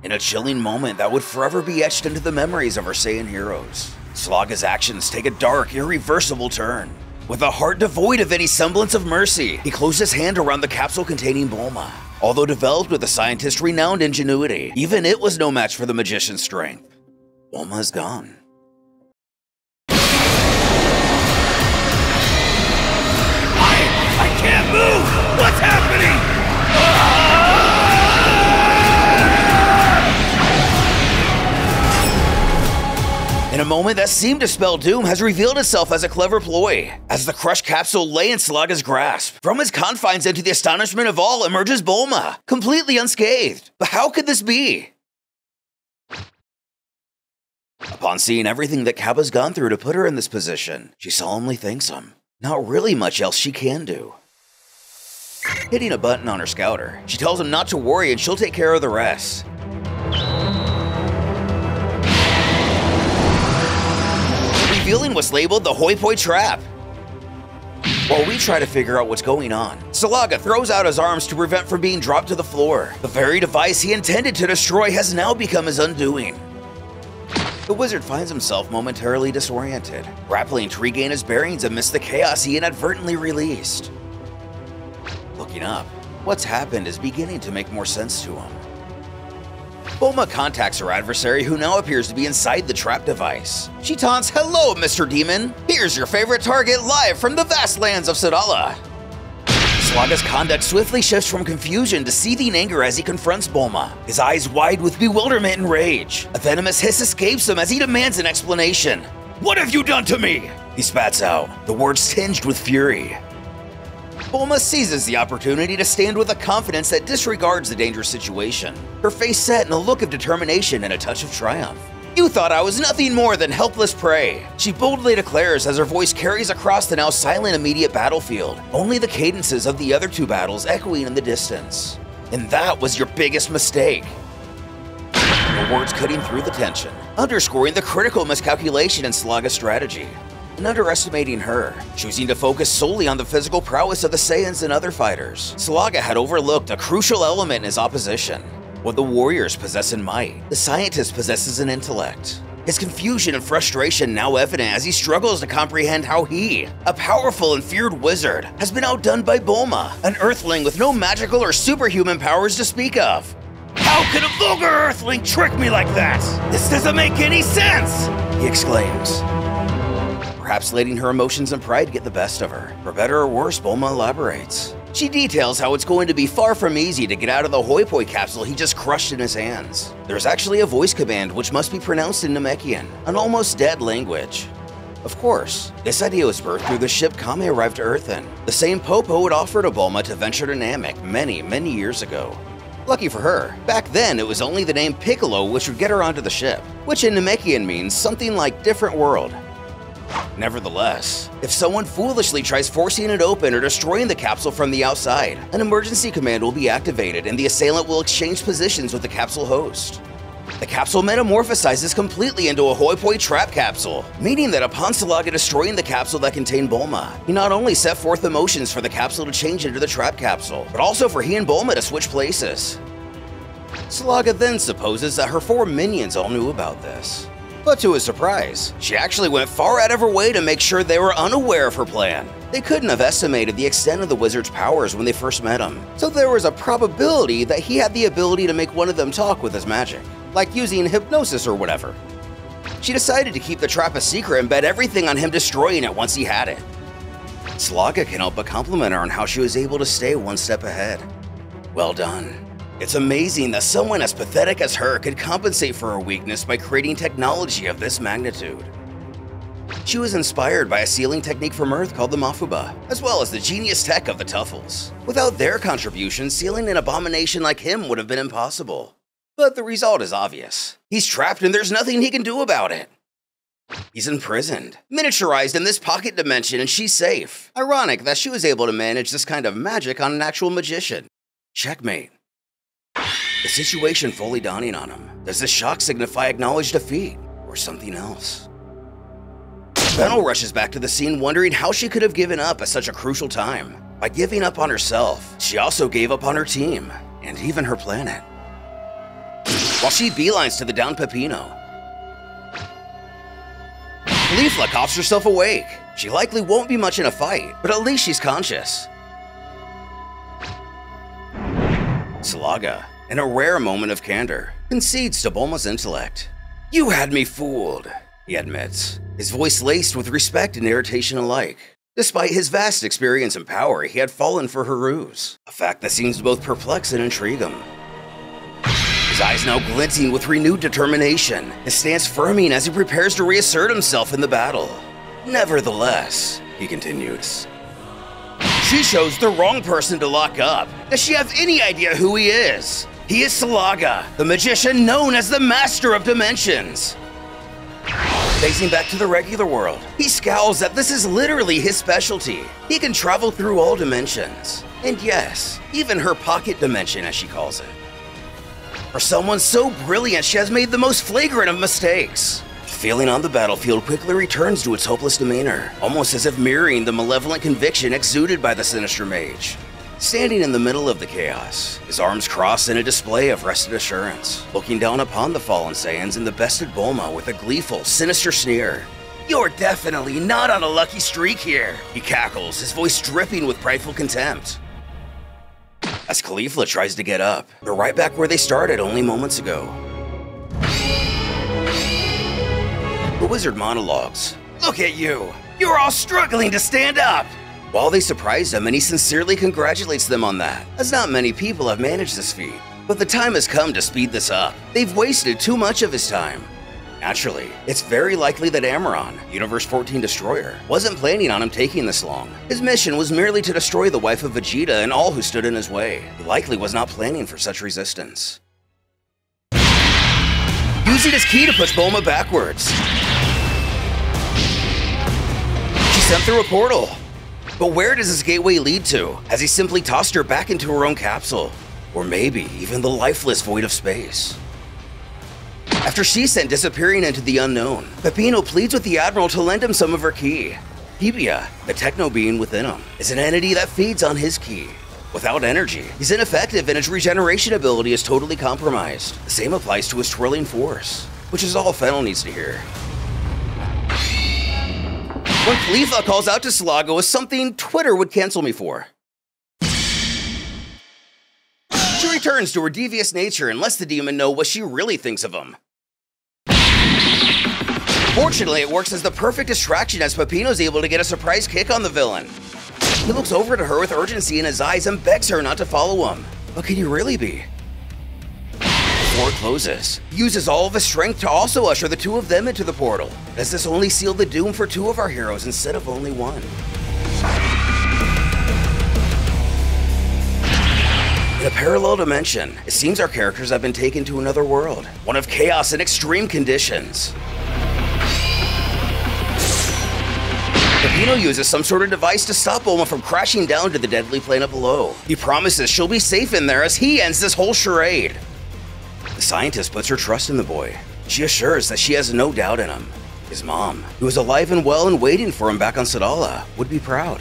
in a chilling moment that would forever be etched into the memories of our Saiyan heroes. Slaga's actions take a dark, irreversible turn. With a heart devoid of any semblance of mercy, he closed his hand around the capsule containing Bulma. Although developed with the scientist's renowned ingenuity, even it was no match for the magician's strength. Bulma is gone. I can't move! What's happening? In a moment that seemed to spell doom has revealed itself as a clever ploy, as the crushed capsule lay in Slaga's grasp. From its confines and to the astonishment of all emerges Bulma, completely unscathed. But how could this be? Upon seeing everything that Kappa's gone through to put her in this position, she solemnly thanks him. Not really much else she can do. Hitting a button on her scouter, she tells him not to worry and she'll take care of the rest. Revealing what's labeled the Hoi Poi trap. While we try to figure out what's going on, Slaga throws out his arms to prevent from being dropped to the floor. The very device he intended to destroy has now become his undoing. The wizard finds himself momentarily disoriented, grappling to regain his bearings amidst the chaos he inadvertently released. Looking up, what's happened is beginning to make more sense to him. Bulma contacts her adversary, who now appears to be inside the trap device. She taunts, "Hello, Mr. Demon! Here's your favorite target live from the vast lands of Sadala!" Slaga's conduct swiftly shifts from confusion to seething anger as he confronts Bulma, his eyes wide with bewilderment and rage. A venomous hiss escapes him as he demands an explanation. What have you done to me? He spats out, the words tinged with fury. Bulma seizes the opportunity to stand with a confidence that disregards the dangerous situation, her face set in a look of determination and a touch of triumph. "You thought I was nothing more than helpless prey," she boldly declares as her voice carries across the now silent immediate battlefield, only the cadences of the other two battles echoing in the distance. "And that was your biggest mistake." Her words cutting through the tension, underscoring the critical miscalculation in Slaga's strategy. And underestimating her, choosing to focus solely on the physical prowess of the Saiyans and other fighters, Slaga had overlooked a crucial element in his opposition. What the warriors possess in might, the scientist possesses in intellect. His confusion and frustration now evident as he struggles to comprehend how he, a powerful and feared wizard, has been outdone by Bulma, an earthling with no magical or superhuman powers to speak of. How could a vulgar earthling trick me like that? This doesn't make any sense! He exclaims. Perhaps letting her emotions and pride get the best of her. For better or worse, Bulma elaborates. She details how it's going to be far from easy to get out of the Hoi Poi capsule he just crushed in his hands. There's actually a voice command which must be pronounced in Namekian, an almost dead language. Of course, this idea was birthed through the ship Kame arrived to Earth in, the same Popo would offer to Bulma to venture to Namek many years ago. Lucky for her, back then it was only the name Piccolo which would get her onto the ship, which in Namekian means something like different world. Nevertheless, if someone foolishly tries forcing it open or destroying the capsule from the outside, an emergency command will be activated and the assailant will exchange positions with the capsule host. The capsule metamorphosizes completely into a Hoi Poi trap capsule, meaning that upon Slaga destroying the capsule that contained Bulma, he not only set forth the motions for the capsule to change into the trap capsule, but also for he and Bulma to switch places. Slaga then supposes that her four minions all knew about this. But to his surprise, she actually went far out of her way to make sure they were unaware of her plan. They couldn't have estimated the extent of the wizard's powers when they first met him, so there was a probability that he had the ability to make one of them talk with his magic, like using hypnosis or whatever. She decided to keep the trap a secret and bet everything on him destroying it once he had it. Slaga can help but compliment her on how she was able to stay one step ahead. Well done. It's amazing that someone as pathetic as her could compensate for her weakness by creating technology of this magnitude. She was inspired by a sealing technique from Earth called the Mafuba, as well as the genius tech of the Tuffles. Without their contribution, sealing an abomination like him would have been impossible. But the result is obvious. He's trapped and there's nothing he can do about it. He's imprisoned, miniaturized in this pocket dimension, and she's safe. Ironic that she was able to manage this kind of magic on an actual magician. Checkmate. The situation fully dawning on him. Does this shock signify acknowledged defeat, or something else? Fennel rushes back to the scene wondering how she could have given up at such a crucial time. By giving up on herself, she also gave up on her team, and even her planet. while she beelines to the downed Peppino. Caulifla coughs herself awake. She likely won't be much in a fight, but at least she's conscious. Salaga, in a rare moment of candor, concedes to Bulma's intellect. "You had me fooled," he admits, his voice laced with respect and irritation alike. Despite his vast experience and power, he had fallen for her ruse, a fact that seems to both perplex and intrigue him. His eyes now glinting with renewed determination, his stance firming as he prepares to reassert himself in the battle. "Nevertheless," he continues, "she chose the wrong person to lock up. Does she have any idea who he is? He is Salaga, the magician known as the Master of Dimensions." Facing back to the regular world, he scowls that this is literally his specialty. He can travel through all dimensions. And yes, even her pocket dimension, as she calls it. For someone so brilliant, she has made the most flagrant of mistakes. The feeling on the battlefield quickly returns to its hopeless demeanor, almost as if mirroring the malevolent conviction exuded by the sinister mage. Standing in the middle of the chaos, his arms crossed in a display of rested assurance, looking down upon the fallen Saiyans and the bested Bulma with a gleeful, sinister sneer. "You're definitely not on a lucky streak here," he cackles, his voice dripping with prideful contempt. As Caulifla tries to get up, they're right back where they started only moments ago. The wizard monologues. "Look at you! You're all struggling to stand up!" While they surprise him and he sincerely congratulates them on that, as not many people have managed this feat. But the time has come to speed this up. They've wasted too much of his time. Naturally, it's very likely that Amaron, Universe 14 Destroyer, wasn't planning on him taking this long. His mission was merely to destroy the wife of Vegeta and all who stood in his way. He likely was not planning for such resistance. Using his ki to push Bulma backwards. She sent through a portal. But where does this gateway lead to? Has he simply tossed her back into her own capsule? Or maybe even the lifeless void of space? After she's sent disappearing into the unknown, Peppino pleads with the Admiral to lend him some of her ki. Hibia, the techno being within him, is an entity that feeds on his ki. Without energy, he's ineffective and his regeneration ability is totally compromised. The same applies to his twirling force, which is all Fennel needs to hear. When Caulifla calls out to Salaga is something Twitter would cancel me for. She returns to her devious nature and lets the demon know what she really thinks of him. Fortunately, it works as the perfect distraction as Peppino's able to get a surprise kick on the villain. He looks over to her with urgency in his eyes and begs her not to follow him. But can you really be? Before it closes, he uses all of his strength to also usher the two of them into the portal. Does this only seal the doom for two of our heroes instead of only one? In a parallel dimension, it seems our characters have been taken to another world, one of chaos and extreme conditions. Peppino uses some sort of device to stop Bulma from crashing down to the deadly planet below. He promises she'll be safe in there as he ends this whole charade. The scientist puts her trust in the boy. She assures that she has no doubt in him. His mom, who is alive and well and waiting for him back on Sadala, would be proud.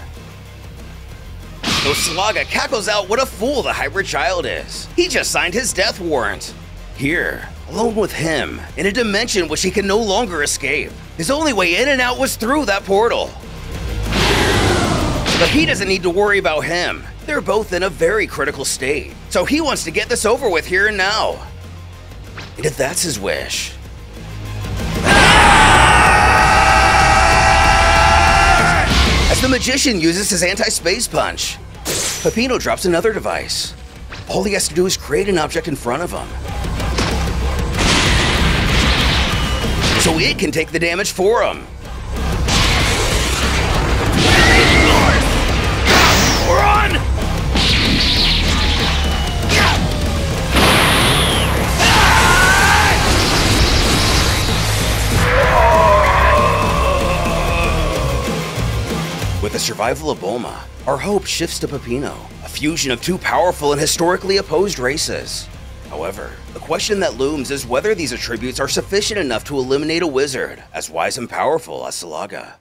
Though Salaga cackles out what a fool the hybrid child is. He just signed his death warrant. Here, alone with him, in a dimension which he can no longer escape. His only way in and out was through that portal. But he doesn't need to worry about him. They're both in a very critical state. So he wants to get this over with here and now. And if that's his wish. As the magician uses his anti-space punch, Peppino drops another device. All he has to do is create an object in front of him, so it can take the damage for him. Run! With the survival of Bulma, our hope shifts to Peppino, a fusion of two powerful and historically opposed races. However, the question that looms is whether these attributes are sufficient enough to eliminate a wizard as wise and powerful as Salaga.